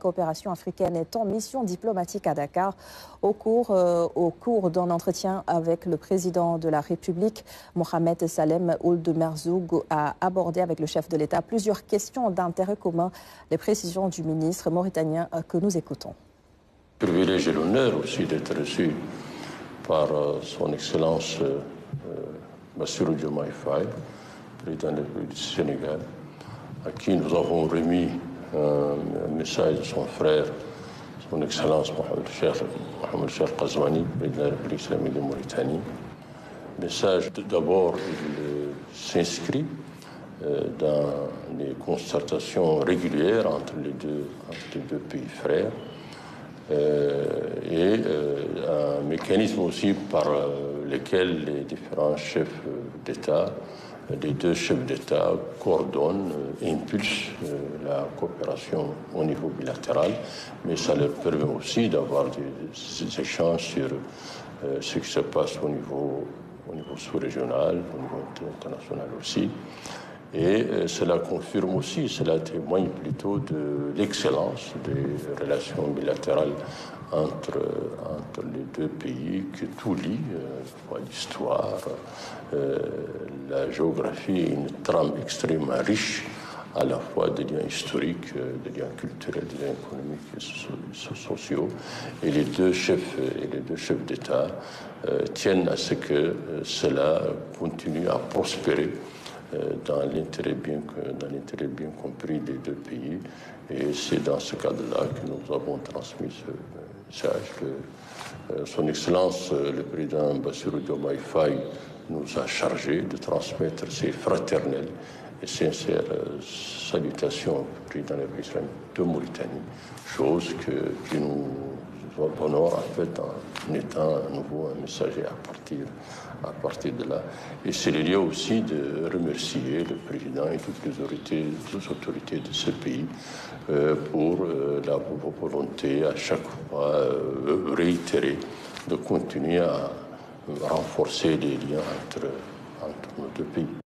coopération africaine est en mission diplomatique à Dakar. Au cours d'un entretien avec le président de la République, Mohamed Salem Ould Merzoug, a abordé avec le chef de l'État plusieurs questions d'intérêt commun. Les précisions du ministre mauritanien que nous écoutons. Privilège et l'honneur aussi d'être reçu par son Excellence Bassirou Diomaye Faye, président de la République du Sénégal, à qui nous avons remis un message de son frère, son Excellence Mohamed Cheikh Ghazouani, président de la République islamique de Mauritanie. Message d'abord, il s'inscrit dans les concertations régulières entre les deux pays frères. Et un mécanisme aussi par lequel les différents chefs d'État, les deux chefs d'État coordonnent, impulsent la coopération au niveau bilatéral, mais ça leur permet aussi d'avoir des échanges sur ce qui se passe au niveau sous-régional, au niveau international aussi. Et cela confirme aussi, cela témoigne plutôt de l'excellence des relations bilatérales entre les deux pays, que tout lie, l'histoire, la géographie et une trame extrêmement riche, à la fois des liens historiques, des liens culturels, des liens économiques et sociaux. Et les deux chefs d'État tiennent à ce que cela continue à prospérer dans l'intérêt bien compris des deux pays. Et c'est dans ce cadre-là que nous avons transmis ce message que Son Excellence, le président Bassirou Diomaye Faye, nous a chargé de transmettre ses fraternelles et sincères salutations au président de la République islamique de Mauritanie, chose qui nous honore en fait en étant à nouveau un messager à partir de là. Et c'est le lieu aussi de remercier le président et toutes les autorités de ce pays pour la volonté à chaque fois réitérée de continuer à renforcer les liens entre nos deux pays.